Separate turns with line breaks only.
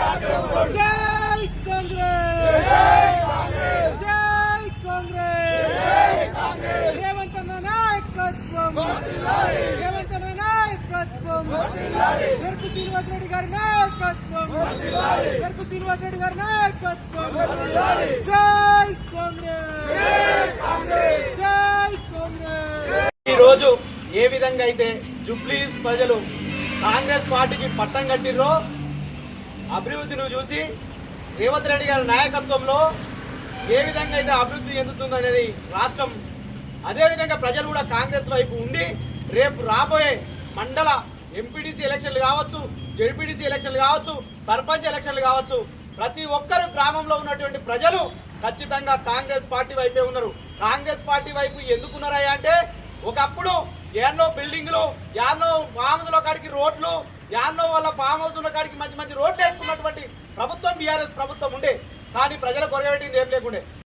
జై కాంగ్రెస్ జై కాంగ్రెస్ రేవంత్ అన్న నాయకత్వం రేవంత్ అన్న నాయకత్వం చెరుకు శ్రీనివాస్ రెడ్డి గారి నాయకత్వం చెరుకు శ్రీనివాస్ రెడ్డి గారి నాయకత్వం జై కాంగ్రెస్ జై కాంగ్రెస్
ఈ రోజు ఏ విధంగా అయితే జూబ్లీహిల్స్ ప్రజలు కాంగ్రెస్ పార్టీకి పట్టం కట్టిర్రో అభివృద్ధిని చూసి రేవంత్ రెడ్డి గారి నాయకత్వంలో ఏ విధంగా అయితే అభివృద్ధి చెందుతుంది అనేది రాష్ట్రం అదేవిధంగా ప్రజలు కూడా కాంగ్రెస్ వైపు ఉండి రేపు రాబోయే మండల ఎంపీటీసీ ఎలక్షన్లు కావచ్చు, జెడ్పీటీసీ ఎలక్షన్లు కావచ్చు, సర్పంచ్ ఎలక్షన్లు కావచ్చు, ప్రతి ఒక్కరు గ్రామంలో ఉన్నటువంటి ప్రజలు ఖచ్చితంగా కాంగ్రెస్ పార్టీ వైపే ఉన్నారు. కాంగ్రెస్ పార్టీ వైపు ఎందుకున్నారా అంటే ఒకప్పుడు ఎన్నో బిల్డింగ్లు, ఎన్నో ఫామ్ హౌస్ల కాడికి రోడ్లు, ఎన్నో వాళ్ళ ఫామ్ హౌస్ ఉన్న కాడికి మంచి మంచి రోడ్లు వేసుకున్నటువంటి ప్రభుత్వం బీఆర్ఎస్ ప్రభుత్వం ఉండే. కానీ ప్రజలకు కొరగబెట్టింది ఏం లేకుండే.